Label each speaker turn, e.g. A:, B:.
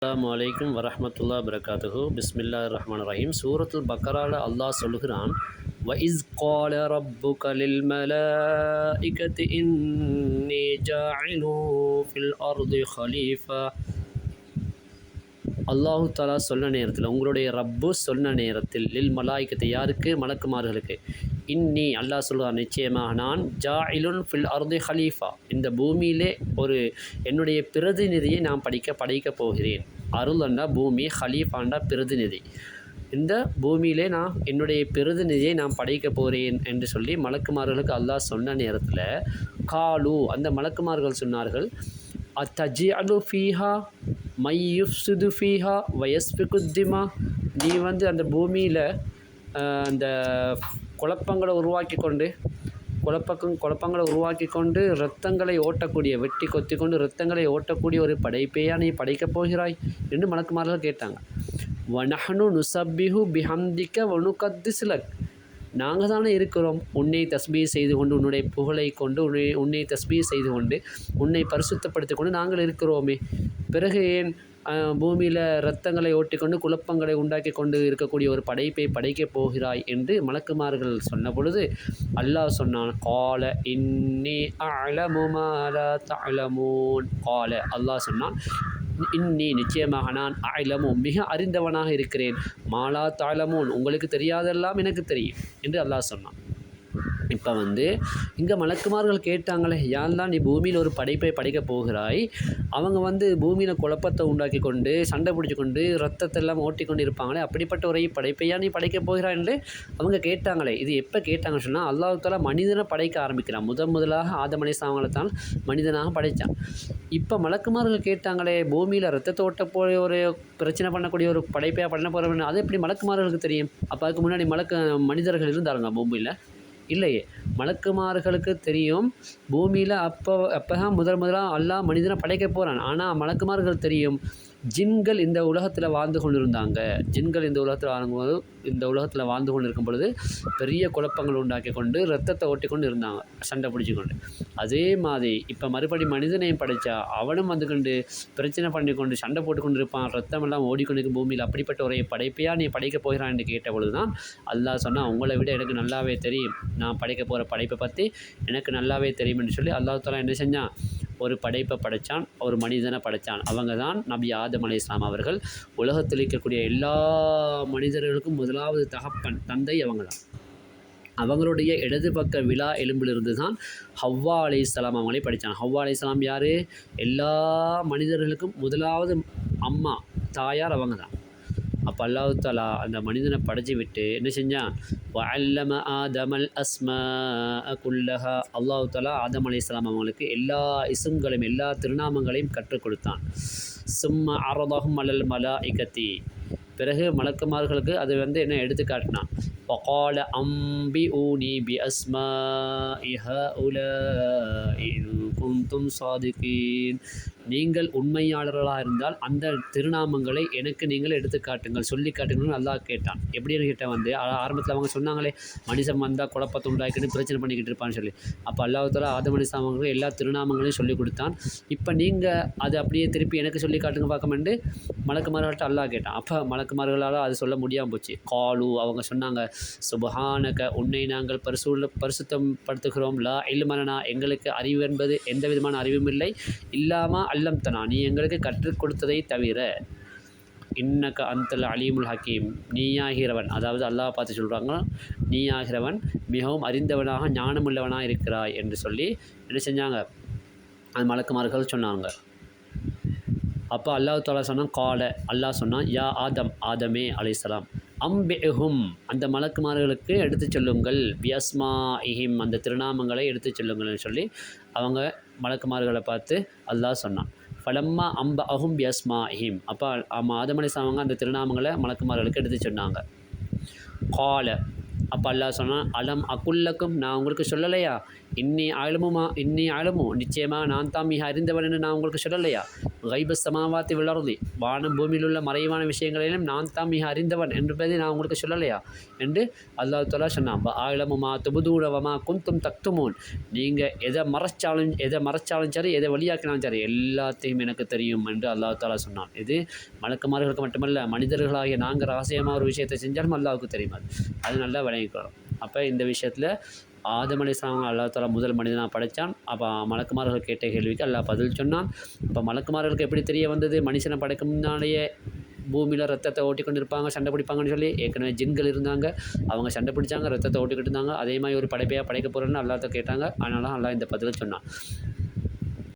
A: அஸ்ஸலாமு அலைக்கும் வரஹ்மத்துல்லாஹி வபரகாத்துஹு. பிஸ்மில்லாஹிர் ரஹ்மானிர் ரஹீம். சூரத்துல் பக்கரால அல்லாஹ் சொல்லுகிறான், வ இஸ் கால ரப்புக லில் மலாயிகத்தி இன்னி ஜாஇலு ஃபில் அர்தி ஹலீஃபா. அல்லாஹு தஆலா சொன்ன நேரத்தில், உங்களுடைய ரப்பு சொன்ன நேரத்தில், லில் மலாயிகத்தை யாருக்கு? மலக்குமார்களுக்கு. இன்னி அல்லாஹ் சொல்கிறான், நிச்சயமாக நான் ஜாஇலுன் ஃபில் அர்தி ஹலீஃபா, இந்த பூமியிலே என்னுடைய பிரதிநிதியை நான் படைக்கப் போகிறேன். அருள்னா பூமி, ஹலீஃபாண்டா பிரதிநிதி. இந்த பூமியிலே நான் என்னுடைய பிரதிநிதியை நான் படைக்கப் போகிறேன் என்று சொல்லி மலக்குமார்களுக்கு அல்லாஹ் சொன்ன நேரத்தில், காலு அந்த மலக்குமார்கள் சொன்னார்கள், அத்தஜிஅலு ஃபீஹா மை யுஃப்சிது ஃபீஹா வயஸ்பிகுத்திமா. நீ அந்த பூமியில் அந்த குழப்பங்களை உருவாக்கி கொண்டு இரத்தங்களை ஓட்டக்கூடிய, வெட்டி கொத்தி கொண்டு இரத்தங்களை ஓட்டக்கூடிய ஒரு படைப்பையா நீ படைக்கப் போகிறாய் என்று மலக்குமார்கள் கேட்டாங்க. வனஹ்னு நுஸப்பிஹு பிஹம்திக வனுகத்திஸ் லக். நாங்கள் தானே இருக்கிறோம் உன்னை தஸ்பீஹ் செய்து கொண்டு, உன்னுடைய புகழை கொண்டு உன்னை தஸ்பீஹ் செய்து கொண்டு, உன்னை பரிசுத்தப்படுத்தி கொண்டு நாங்கள் இருக்கிறோமே. பிறகு ஏன் பூமியில் இரத்தங்களை ஓட்டிக்கொண்டு குழப்பங்களை உண்டாக்கி கொண்டு இருக்கக்கூடிய ஒரு படைப்பை படைக்கப் போகிறாய் என்று மலக்குமார்கள் சொன்ன பொழுது அல்லாஹ் சொன்னான், கால இன்னி அஅலமு மா லா தஅலமூன். கால அல்லாஹ் சொன்னான், இன்னி நிச்சயமாக நான் அஅலமு மிக அறிந்தவனாக இருக்கிறேன், மாலா தஅலமூன் உங்களுக்கு தெரியாதெல்லாம் எனக்கு தெரியும் என்று அல்லாஹ் சொன்னான். இப்போ இங்கே மலக்குமார்கள் கேட்டாங்களே, யாரெல்லாம் நீ பூமியில் ஒரு படைப்பை படைக்கப் போகிறாய், அவங்க பூமியில் குழப்பத்தை உண்டாக்கி கொண்டு சண்டை பிடிச்சி கொண்டு ரத்தத்தை எல்லாம் ஓட்டி கொண்டு இருப்பாங்களே, அப்படிப்பட்ட ஒரு படைப்பையா நீ படைக்கப் போகிறாய் என்று அவங்க கேட்டாங்களே. இது எப்போ கேட்டாங்கன்னு சொன்னால், அல்லாஹ் தஆலா மனிதனை படைக்க ஆரம்பிக்கிறான். முதலாக ஆதம் அலைஹிஸ்ஸலாமை தான் மனிதனாக படைத்தான். இப்போ மலக்குமார்கள் கேட்டாங்களே, பூமியில் ரத்தத்தை ஓட்டப்போய் ஒரு பிரச்சனை பண்ணக்கூடிய ஒரு படைப்பையாக பண்ண போகிறவன், அது எப்படி மலக்குமார்களுக்கு தெரியும்? அப்போ அதுக்கு முன்னாடி மனிதர்கள் இருந்தாருங்க பூமியில்? இல்லையே. மலக்குமார்களுக்கு தெரியும் பூமியில் அப்போ தான் முதலாக அல்லாஹ் மனிதனை படைக்க போகிறான். ஆனால் மலக்குமார்கள் தெரியும் ஜின்கள் இந்த உலகத்தில் வாழ்ந்து கொண்டிருந்தாங்க. ஜின்கள் இந்த உலகத்தில் வாழ்ந்து கொண்டு இருக்கும் பொழுது பெரிய குழப்பங்கள் உண்டாக்கி கொண்டு ரத்தத்தை ஓட்டி கொண்டு இருந்தாங்க, சண்டை பிடிச்சி கொண்டு. அதே மாதிரி இப்போ மறுபடி மனிதனையும் படைத்தா அவனும் கொண்டு பிரச்சனை பண்ணி கொண்டு சண்டை போட்டு கொண்டு இருப்பான், ரத்தமெல்லாம் ஓடிக்கொண்டிருக்கும் பூமியில். அப்படிப்பட்ட ஒரு படைப்பையா நீ படைக்க போகிறான் என்று கேட்ட பொழுது தான் அல்லாஹ் சொன்னால், உங்களை விட எனக்கு நல்லாவே தெரியும், நான் படைக்க போகிற படைப்பை பற்றி எனக்கு நல்லாவே தெரியும் என்று சொல்லி அல்லாஹ் தஆலா என்ன செஞ்சான்? ஒரு படைப்பை படைத்தான், ஒரு மனிதனை படைத்தான். அவங்க தான் நபி ஆதம் அலைஹிஸ்ஸலாம் அவர்கள். உலகத்தில் இருக்கக்கூடிய எல்லா மனிதர்களுக்கும் முதலாவது தந்தை அவங்க தான். அவங்களுடைய இடது பக்க விலா எலும்பிலிருந்து தான் ஹவ்வா அலைஹிஸ்ஸலாம் அவங்களே படித்தாங்க. ஹவ்வா அலைஹிஸ்ஸலாம் யார்? எல்லா மனிதர்களுக்கும் முதலாவது அம்மா, தாயார் அவங்க தான். அப்போ அல்லாஹ் தஆலா அந்த மனிதனை படைச்சி விட்டு என்ன செஞ்சான்? வஅல்லம ஆதமல் அஸ்மாஅ குல்லஹா. அல்லாஹ் தஆலா ஆதம் அலைஹிஸ்ஸலாம் அவங்களுக்கு எல்லா இஸ்ம்களையும் எல்லா திருநாமங்களையும் கற்றுக் கொடுத்தான். சும்ம அரதஹும் அலல் மலாயிகத்தி. பிறகு மலக்குமார்களுக்கு அது என்ன எடுத்து காட்டினான். வகால அம்பிஊனி பி அஸ்மாஇ ஹாஉலாஇ இன் குன்தும் சாதிகீன். நீங்கள் உண்மையாளர்களாக இருந்தால் அந்த திருநாமங்களை எனக்கு நீங்கள் எடுத்து காட்டுங்கள், சொல்லி காட்டுங்கள்னு அல்லாஹ் கேட்டான். எப்படின்னு கேட்டால் ஆரம்பத்தில் அவங்க சொன்னாங்களே, மனுஷன் வந்தால் குழப்பத்தை உண்டாக்கிட்டு பிரச்சனை பண்ணிக்கிட்டு இருப்பான்னு சொல்லி. அப்போ அல்லாஹ் தஆலா ஆதம் அலைஹிஸ்ஸலாம் அவங்களுக்கு எல்லா திருநாமங்களையும் சொல்லி கொடுத்தான். இப்போ நீங்கள் அதை அப்படியே திருப்பி எனக்கு சொல்லி காட்டுங்க பார்க்கமெண்டு மலக்குமார்கள்ட்ட அல்லாஹ் கேட்டான். அப்போ மலக்குமார்களால் அது சொல்ல முடியாமல் போச்சு. காலு அவங்க சொன்னாங்க, சுப்ஹானக உன்னை நாங்கள் பரிசுத்தம் படுத்துகிறோம், லா இல்ம லனா எங்களுக்கு அறிவு என்பது எந்த விதமான அறிவும் இல்லை, இல்லாமா அல்லம் தனா நீ எங்களுக்கு கற்றுக் கொடுத்ததை தவிர, இன்னக அந்தல் அலீமுல் ஹக்கீம் நீயாகிறவன், அதாவது அல்லாஹ் பார்த்து சொல்கிறாங்க, நீயாகிறவன் மிகவும் அறிந்தவனாக ஞானமுள்ளவனாக இருக்கிறாய் என்று சொல்லி என்ன செஞ்சாங்க? அந்த மலக்குமார்கள் சொன்னாங்க. அப்போ அல்லாஹ் தஆலா சொன்னான், கால அல்லாஹ் சொன்னான், யா ஆதமே அலைஹிஸ்ஸலாம், அம்பிஹும் அந்த மலக்குமார்களுக்கு எடுத்து சொல்லுங்கள், பியஸ்மாஇஹிம் அந்த திருநாமங்களை எடுத்து சொல்லுங்கள்னு சொல்லி அவங்க மலக்குமார்களை பார்த்து அல்லாஹ் சொன்னான். ஃபலம்மா அம்பஅஹும் பியஸ்மாஇஹிம். அப்போ ஆதம் அலைஹிஸ்ஸலாம் அவங்க அந்த திருநாமங்களை மலக்குமார்களுக்கு எடுத்து சொன்னாங்க. கால அப்போ அல்லாஹ் சொன்னான், அலம் அகுல்லக்கும் நான் உங்களுக்கு சொல்லலையா? இன்னி ஆழமு நிச்சயமாக நான் தான் மிக அறிந்தவன் என்று நான் உங்களுக்கு சொல்லலையா? கைப சமாவாத்தி விளர்தி வானம் பூமியில் உள்ள மறைவான விஷயங்களிலும் நான் தான் மிக அறிந்தவன் என்பதை நான் உங்களுக்கு சொல்லலையா என்று அல்லாஹ் தஆலா சொன்னான். ஆயிலமுமா துபுதூரவமா குந்தும் தக்துமூன், நீங்கள் எதை மறைச்சாலும் சரி, எதை வெளியாக்கினாலும் சரி, எல்லாத்தையும் எனக்கு தெரியும் என்று அல்லாஹ் தஆலா சொன்னான். இது மலக்குமார்களுக்கு மட்டுமல்ல, மனிதர்களாகிய நாங்கள் ரகசியமாக ஒரு விஷயத்தை செஞ்சாலும் அல்லாஹ்வுக்கு தெரியும். அது நல்லா விளங்கிக்கிறோம். அப்போ இந்த விஷயத்தில் ஆதம் அலைஹிஸ்ஸலாம் அல்லாஹ் தஆலா முதல் மனிதனாக படைத்தான். அப்போ மலக்குமார்கள் கேட்ட கேள்விக்கு அல்லாஹ் பதில் சொன்னான். அப்போ மலக்குமார்களுக்கு எப்படி தெரிய வந்தது மனுஷனை படைக்கும் முன்னாலேயே பூமியில் ரத்தத்தை ஓட்டி கொண்டு இருப்பாங்க, சண்டை பிடிப்பாங்கன்னு சொல்லி? ஏற்கனவே ஜின்கள் இருந்தாங்க, அவங்க சண்டை பிடிச்சாங்க, ரத்தத்தை ஓட்டிக்கிட்டு இருந்தாங்க. அதே மாதிரி ஒரு படைப்பையாக படைக்க போகிறேன்னு அல்லாஹ்ட்ட கேட்டாங்க. அதனால அல்லாஹ் இந்த பதிலை சொன்னான்.